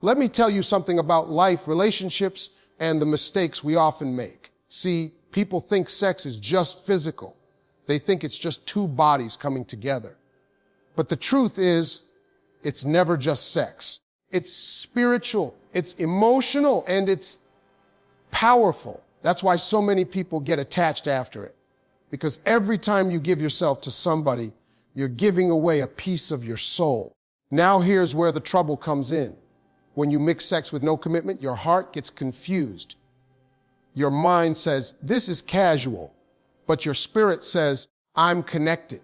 Let me tell you something about life, relationships, and the mistakes we often make. See, people think sex is just physical. They think it's just two bodies coming together. But the truth is, it's never just sex. It's spiritual, it's emotional, and it's powerful. That's why so many people get attached after it. Because every time you give yourself to somebody, you're giving away a piece of your soul. Now here's where the trouble comes in. When you mix sex with no commitment, your heart gets confused. Your mind says, this is casual, but your spirit says, I'm connected.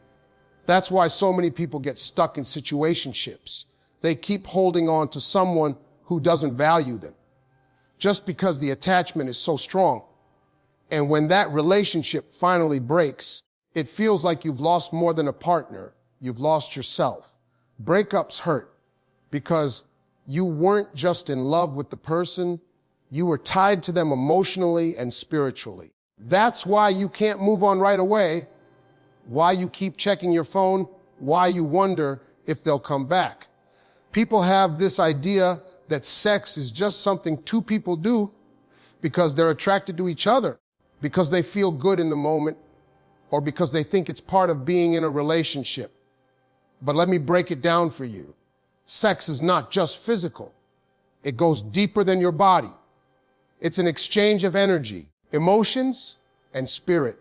That's why so many people get stuck in situationships. They keep holding on to someone who doesn't value them, just because the attachment is so strong. And when that relationship finally breaks, it feels like you've lost more than a partner. You've lost yourself. Breakups hurt because you weren't just in love with the person, you were tied to them emotionally and spiritually. That's why you can't move on right away, why you keep checking your phone, why you wonder if they'll come back. People have this idea that sex is just something two people do because they're attracted to each other, because they feel good in the moment, or because they think it's part of being in a relationship. But let me break it down for you. Sex is not just physical. It goes deeper than your body. It's an exchange of energy, emotions, and spirit.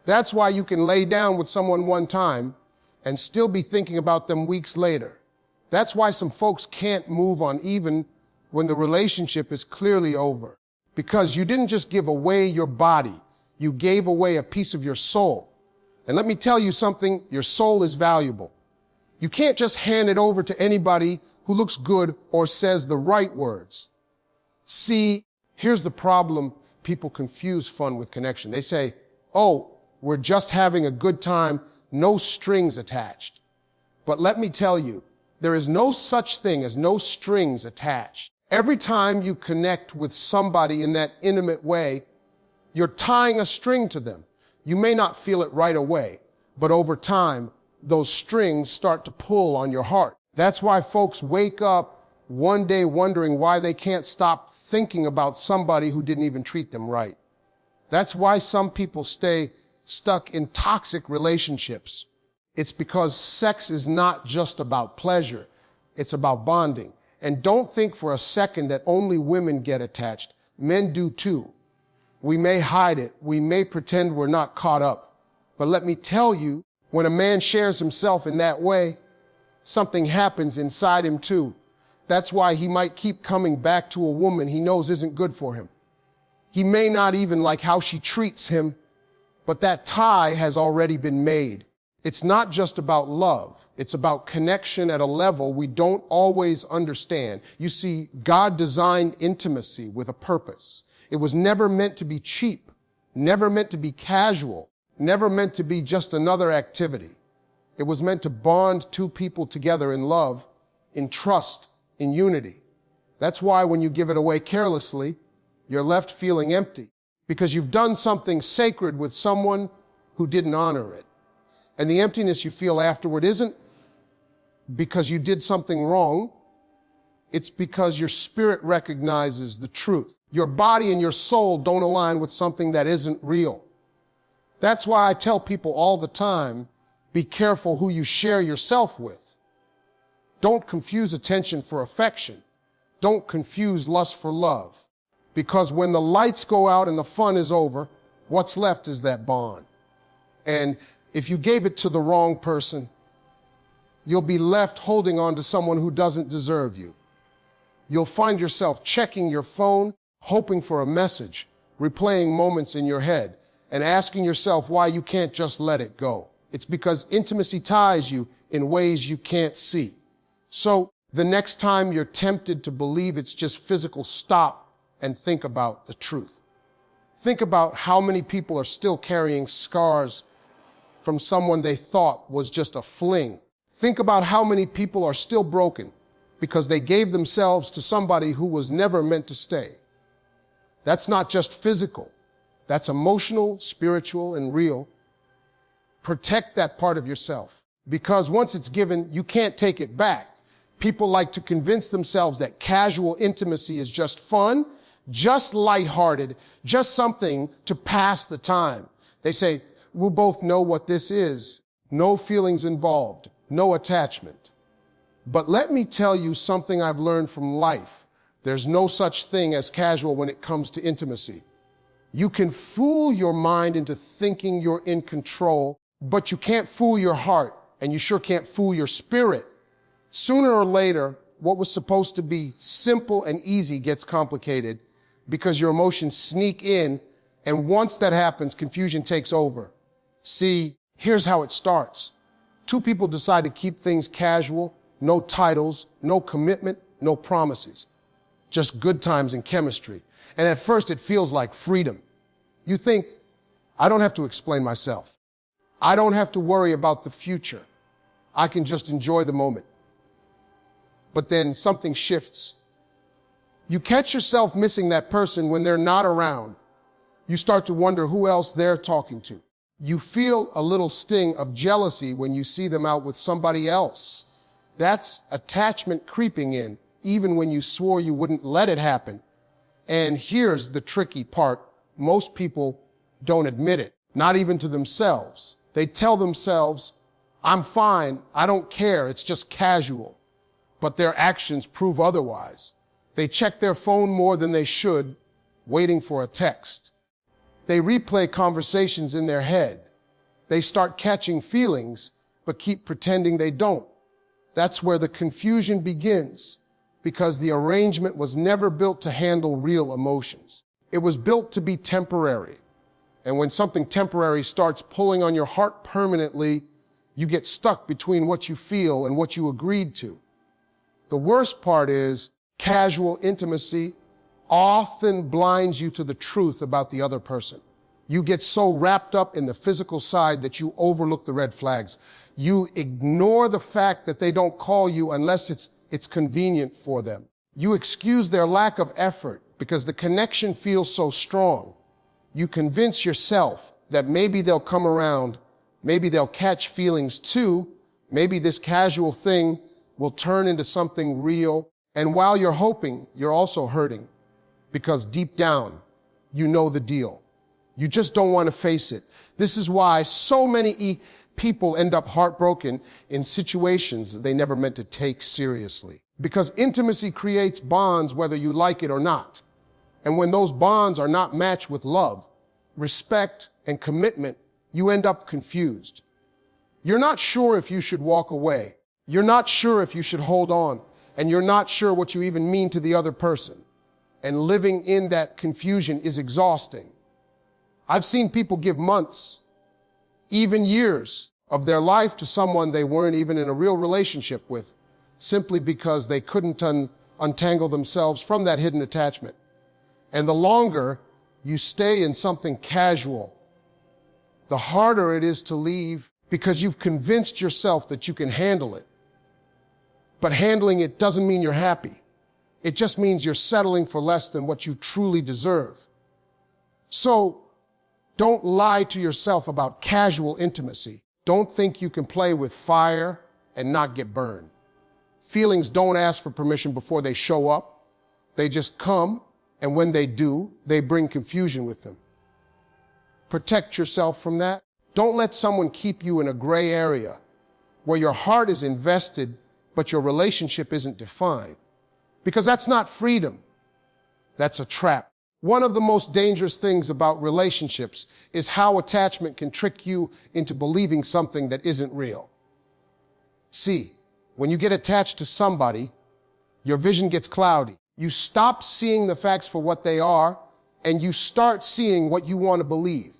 That's why you can lay down with someone one time and still be thinking about them weeks later. That's why some folks can't move on even when the relationship is clearly over. Because you didn't just give away your body, you gave away a piece of your soul. And let me tell you something, your soul is valuable. You can't just hand it over to anybody who looks good or says the right words. See, here's the problem. People confuse fun with connection. They say, oh, we're just having a good time, no strings attached. But let me tell you, there is no such thing as no strings attached. Every time you connect with somebody in that intimate way, you're tying a string to them. You may not feel it right away, but over time, those strings start to pull on your heart. That's why folks wake up one day wondering why they can't stop thinking about somebody who didn't even treat them right. That's why some people stay stuck in toxic relationships. It's because sex is not just about pleasure. It's about bonding. And don't think for a second that only women get attached. Men do too. We may hide it. We may pretend we're not caught up. But let me tell you, when a man shares himself in that way, something happens inside him too. That's why he might keep coming back to a woman he knows isn't good for him. He may not even like how she treats him, but that tie has already been made. It's not just about love. It's about connection at a level we don't always understand. You see, God designed intimacy with a purpose. It was never meant to be cheap, never meant to be casual, never meant to be just another activity. It was meant to bond two people together in love, in trust, in unity. That's why when you give it away carelessly, you're left feeling empty because you've done something sacred with someone who didn't honor it. And the emptiness you feel afterward isn't because you did something wrong. It's because your spirit recognizes the truth. Your body and your soul don't align with something that isn't real. That's why I tell people all the time, be careful who you share yourself with. Don't confuse attention for affection. Don't confuse lust for love. Because when the lights go out and the fun is over, what's left is that bond. And if you gave it to the wrong person, you'll be left holding on to someone who doesn't deserve you. You'll find yourself checking your phone, hoping for a message, replaying moments in your head, and asking yourself why you can't just let it go. It's because intimacy ties you in ways you can't see. So the next time you're tempted to believe it's just physical, stop and think about the truth. Think about how many people are still carrying scars from someone they thought was just a fling. Think about how many people are still broken because they gave themselves to somebody who was never meant to stay. That's not just physical. That's emotional, spiritual, and real. Protect that part of yourself because once it's given, you can't take it back. People like to convince themselves that casual intimacy is just fun, just lighthearted, just something to pass the time. They say, we'll both know what this is. No feelings involved, no attachment. But let me tell you something I've learned from life. There's no such thing as casual when it comes to intimacy. You can fool your mind into thinking you're in control, but you can't fool your heart, and you sure can't fool your spirit. Sooner or later, what was supposed to be simple and easy gets complicated because your emotions sneak in, and once that happens, confusion takes over. See, here's how it starts. Two people decide to keep things casual, no titles, no commitment, no promises. Just good times and chemistry. And at first it feels like freedom. You think, I don't have to explain myself. I don't have to worry about the future. I can just enjoy the moment. But then something shifts. You catch yourself missing that person when they're not around. You start to wonder who else they're talking to. You feel a little sting of jealousy when you see them out with somebody else. That's attachment creeping in, even when you swore you wouldn't let it happen. And here's the tricky part. Most people don't admit it, not even to themselves. They tell themselves, I'm fine, I don't care, it's just casual. But their actions prove otherwise. They check their phone more than they should, waiting for a text. They replay conversations in their head. They start catching feelings, but keep pretending they don't. That's where the confusion begins, because the arrangement was never built to handle real emotions. It was built to be temporary. And when something temporary starts pulling on your heart permanently, you get stuck between what you feel and what you agreed to. The worst part is casual intimacy often blinds you to the truth about the other person. You get so wrapped up in the physical side that you overlook the red flags. You ignore the fact that they don't call you unless it's convenient for them. You excuse their lack of effort because the connection feels so strong. You convince yourself that maybe they'll come around, maybe they'll catch feelings too, maybe this casual thing will turn into something real. And while you're hoping, you're also hurting because deep down, you know the deal. You just don't want to face it. This is why so many people end up heartbroken in situations that they never meant to take seriously. Because intimacy creates bonds whether you like it or not. And when those bonds are not matched with love, respect, and commitment, you end up confused. You're not sure if you should walk away. You're not sure if you should hold on. And you're not sure what you even mean to the other person. And living in that confusion is exhausting. I've seen people give months, even years of their life to someone they weren't even in a real relationship with, simply because they couldn't untangle themselves from that hidden attachment. And the longer you stay in something casual, the harder it is to leave because you've convinced yourself that you can handle it. But handling it doesn't mean you're happy. It just means you're settling for less than what you truly deserve. So don't lie to yourself about casual intimacy. Don't think you can play with fire and not get burned. Feelings don't ask for permission before they show up. They just come, and when they do, they bring confusion with them. Protect yourself from that. Don't let someone keep you in a gray area where your heart is invested, but your relationship isn't defined. Because that's not freedom. That's a trap. One of the most dangerous things about relationships is how attachment can trick you into believing something that isn't real. See, when you get attached to somebody, your vision gets cloudy. You stop seeing the facts for what they are, and you start seeing what you want to believe.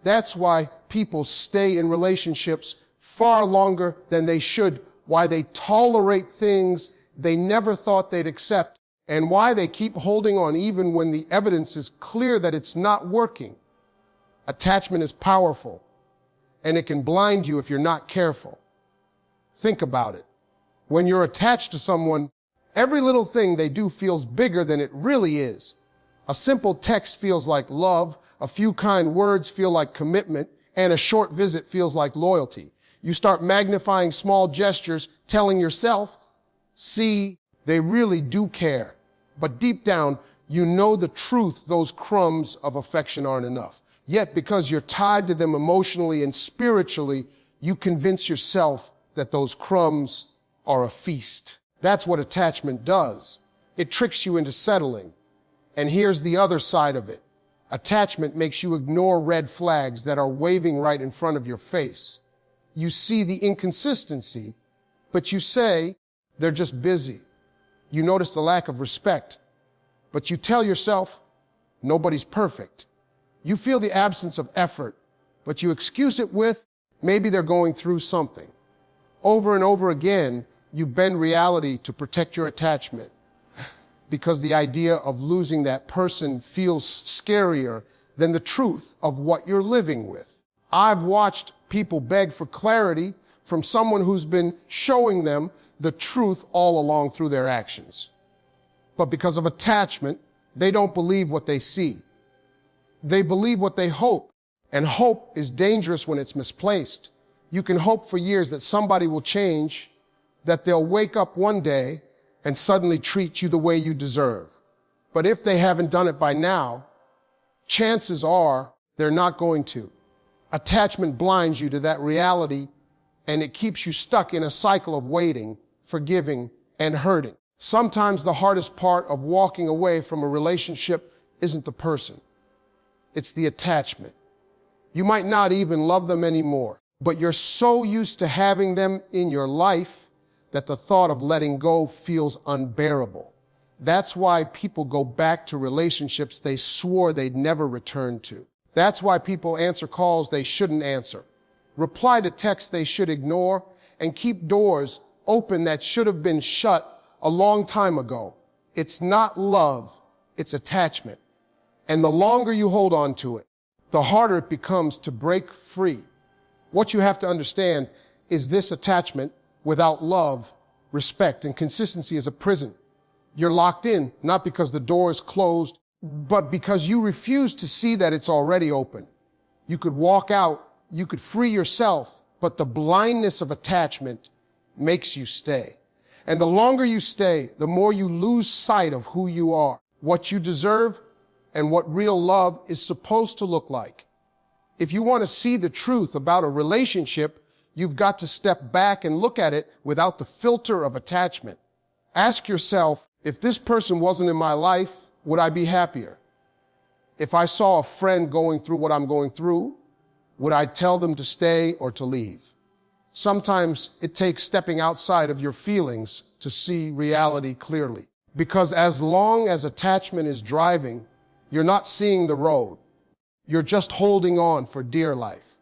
That's why people stay in relationships far longer than they should, why they tolerate things they never thought they'd accept, and why they keep holding on even when the evidence is clear that it's not working. Attachment is powerful, and it can blind you if you're not careful. Think about it. When you're attached to someone, every little thing they do feels bigger than it really is. A simple text feels like love, a few kind words feel like commitment, and a short visit feels like loyalty. You start magnifying small gestures, telling yourself, See, they really do care. But deep down, you know the truth, those crumbs of affection aren't enough. Yet, because you're tied to them emotionally and spiritually, you convince yourself that those crumbs are a feast. That's what attachment does. It tricks you into settling. And here's the other side of it. Attachment makes you ignore red flags that are waving right in front of your face. You see the inconsistency, but you say they're just busy. You notice the lack of respect, but you tell yourself nobody's perfect. You feel the absence of effort, but you excuse it with maybe they're going through something. Over and over again, you bend reality to protect your attachment because the idea of losing that person feels scarier than the truth of what you're living with. I've watched people beg for clarity from someone who's been showing them the truth all along through their actions. But because of attachment, they don't believe what they see. They believe what they hope, and hope is dangerous when it's misplaced. You can hope for years that somebody will change, that they'll wake up one day and suddenly treat you the way you deserve. But if they haven't done it by now, chances are they're not going to. Attachment blinds you to that reality, and it keeps you stuck in a cycle of waiting, forgiving, and hurting. Sometimes the hardest part of walking away from a relationship isn't the person. It's the attachment. You might not even love them anymore, but you're so used to having them in your life that the thought of letting go feels unbearable. That's why people go back to relationships they swore they'd never return to. That's why people answer calls they shouldn't answer, reply to texts they should ignore, and keep doors open that should have been shut a long time ago. It's not love, it's attachment. And the longer you hold on to it, the harder it becomes to break free. What you have to understand is this attachment without love, respect, and consistency is a prison. You're locked in, not because the door is closed, but because you refuse to see that it's already open. You could walk out, you could free yourself, but the blindness of attachment makes you stay. And the longer you stay, the more you lose sight of who you are, what you deserve, and what real love is supposed to look like. If you want to see the truth about a relationship, you've got to step back and look at it without the filter of attachment. Ask yourself, if this person wasn't in my life, would I be happier? If I saw a friend going through what I'm going through, would I tell them to stay or to leave? Sometimes it takes stepping outside of your feelings to see reality clearly. Because as long as attachment is driving, you're not seeing the road. You're just holding on for dear life.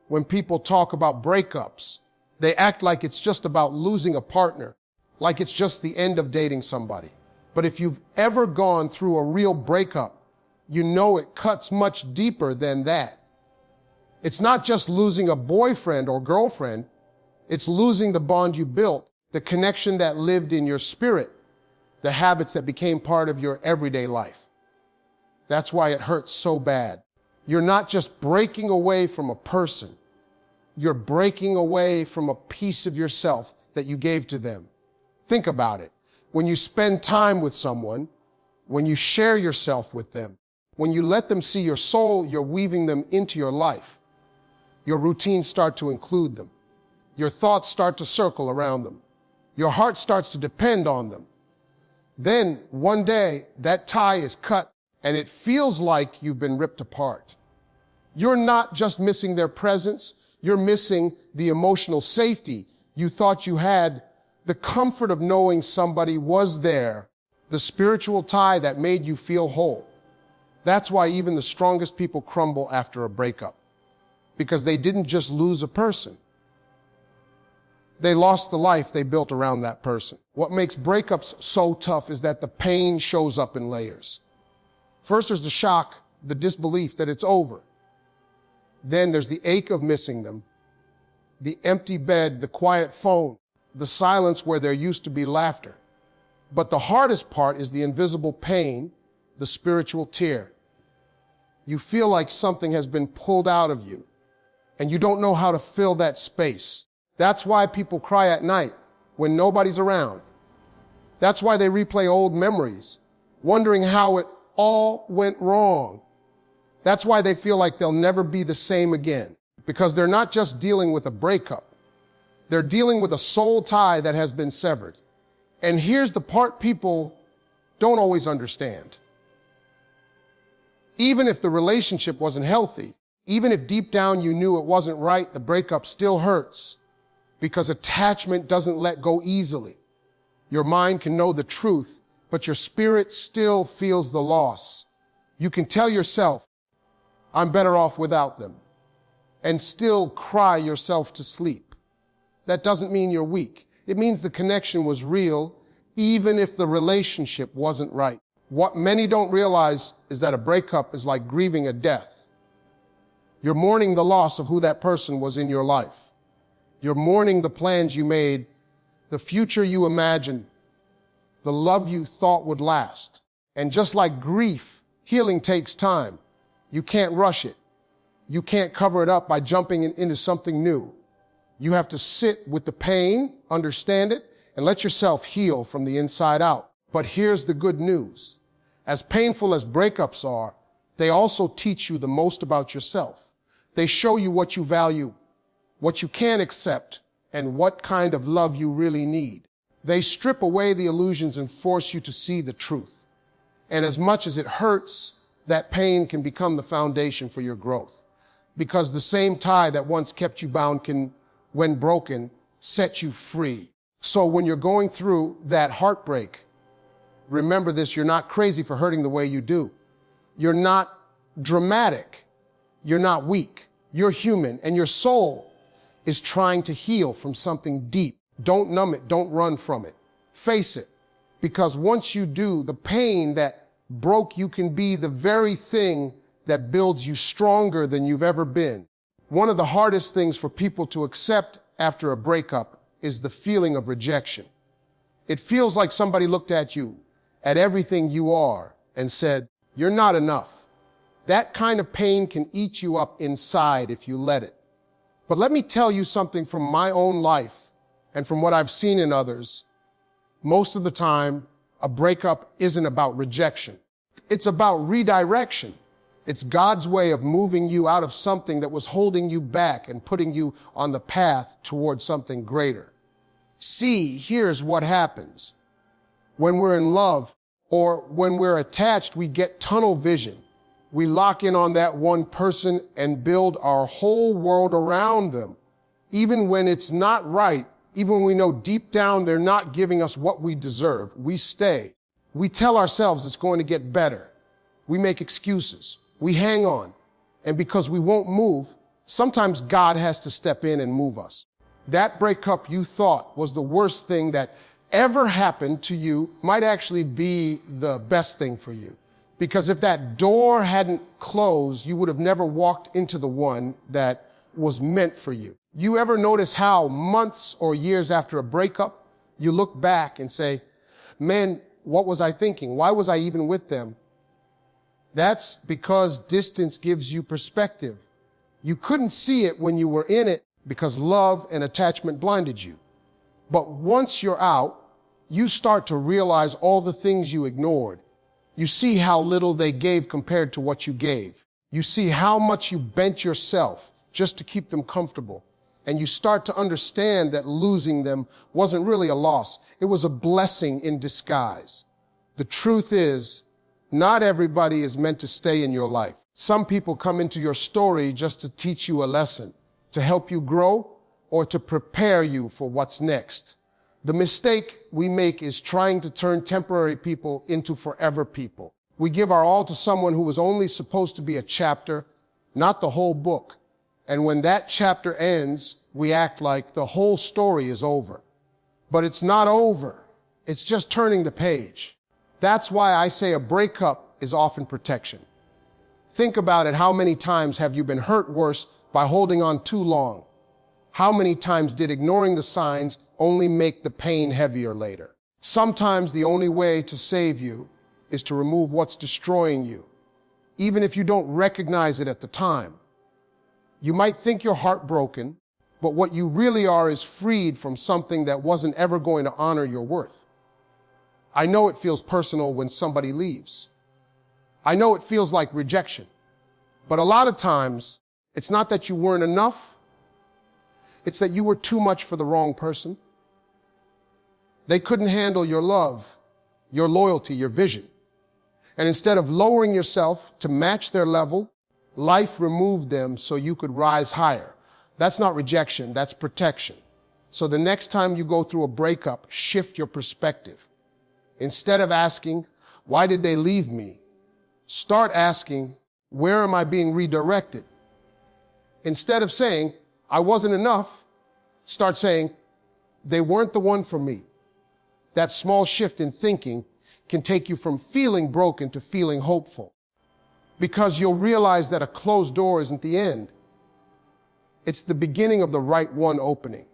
When people talk about breakups, they act like it's just about losing a partner, like it's just the end of dating somebody. But if you've ever gone through a real breakup, you know it cuts much deeper than that. It's not just losing a boyfriend or girlfriend. It's losing the bond you built, the connection that lived in your spirit, the habits that became part of your everyday life. That's why it hurts so bad. You're not just breaking away from a person. You're breaking away from a piece of yourself that you gave to them. Think about it. When you spend time with someone, when you share yourself with them, when you let them see your soul, you're weaving them into your life. Your routines start to include them. Your thoughts start to circle around them. Your heart starts to depend on them. Then one day that tie is cut and it feels like you've been ripped apart. You're not just missing their presence, you're missing the emotional safety you thought you had, the comfort of knowing somebody was there, the spiritual tie that made you feel whole. That's why even the strongest people crumble after a breakup, because they didn't just lose a person. They lost the life they built around that person. What makes breakups so tough is that the pain shows up in layers. First, there's the shock, the disbelief that it's over. Then there's the ache of missing them, the empty bed, the quiet phone, the silence where there used to be laughter. But the hardest part is the invisible pain, the spiritual tear. You feel like something has been pulled out of you, and you don't know how to fill that space. That's why people cry at night when nobody's around. That's why they replay old memories, wondering how it all went wrong. That's why they feel like they'll never be the same again, because they're not just dealing with a breakup. They're dealing with a soul tie that has been severed. And here's the part people don't always understand. Even if the relationship wasn't healthy, even if deep down you knew it wasn't right, the breakup still hurts because attachment doesn't let go easily. Your mind can know the truth, but your spirit still feels the loss. You can tell yourself, I'm better off without them, and still cry yourself to sleep. That doesn't mean you're weak. It means the connection was real, even if the relationship wasn't right. What many don't realize is that a breakup is like grieving a death. You're mourning the loss of who that person was in your life. You're mourning the plans you made, the future you imagined, the love you thought would last. And just like grief, healing takes time. You can't rush it. You can't cover it up by jumping into something new. You have to sit with the pain, understand it, and let yourself heal from the inside out. But here's the good news. As painful as breakups are, they also teach you the most about yourself. They show you what you value, what you can't accept, and what kind of love you really need. They strip away the illusions and force you to see the truth. And as much as it hurts, that pain can become the foundation for your growth. Because the same tie that once kept you bound can, when broken, set you free. So when you're going through that heartbreak, remember this, you're not crazy for hurting the way you do. You're not dramatic. You're not weak. You're human, and your soul is trying to heal from something deep. Don't numb it. Don't run from it. Face it. Because once you do, the pain that broke you can be the very thing that builds you stronger than you've ever been. One of the hardest things for people to accept after a breakup is the feeling of rejection. It feels like somebody looked at you, at everything you are, and said, you're not enough. That kind of pain can eat you up inside if you let it. But let me tell you something from my own life and from what I've seen in others. Most of the time, a breakup isn't about rejection. It's about redirection. It's God's way of moving you out of something that was holding you back and putting you on the path towards something greater. See, here's what happens. When we're in love or when we're attached, we get tunnel vision. We lock in on that one person and build our whole world around them. Even when it's not right, even when we know deep down they're not giving us what we deserve, we stay. We tell ourselves it's going to get better. We make excuses. We hang on. And because we won't move, sometimes God has to step in and move us. That breakup you thought was the worst thing that ever happened to you might actually be the best thing for you. Because if that door hadn't closed, you would have never walked into the one that was meant for you. You ever notice how months or years after a breakup, you look back and say, man, what was I thinking? Why was I even with them? That's because distance gives you perspective. You couldn't see it when you were in it because love and attachment blinded you. But once you're out, you start to realize all the things you ignored. You see how little they gave compared to what you gave. You see how much you bent yourself just to keep them comfortable. And you start to understand that losing them wasn't really a loss. It was a blessing in disguise. The truth is, not everybody is meant to stay in your life. Some people come into your story just to teach you a lesson, to help you grow, or to prepare you for what's next. The mistake we make is trying to turn temporary people into forever people. We give our all to someone who was only supposed to be a chapter, not the whole book. And when that chapter ends, we act like the whole story is over. But it's not over. It's just turning the page. That's why I say a breakup is often protection. Think about it. How many times have you been hurt worse by holding on too long? How many times did ignoring the signs only make the pain heavier later? Sometimes the only way to save you is to remove what's destroying you, even if you don't recognize it at the time. You might think you're heartbroken, but what you really are is freed from something that wasn't ever going to honor your worth. I know it feels personal when somebody leaves. I know it feels like rejection. But a lot of times, it's not that you weren't enough. It's that you were too much for the wrong person. They couldn't handle your love, your loyalty, your vision. And instead of lowering yourself to match their level, life removed them so you could rise higher. That's not rejection, that's protection. So the next time you go through a breakup, shift your perspective. Instead of asking, why did they leave me? Start asking, where am I being redirected? Instead of saying, I wasn't enough, start saying, they weren't the one for me. That small shift in thinking can take you from feeling broken to feeling hopeful. Because you'll realize that a closed door isn't the end. It's the beginning of the right one opening.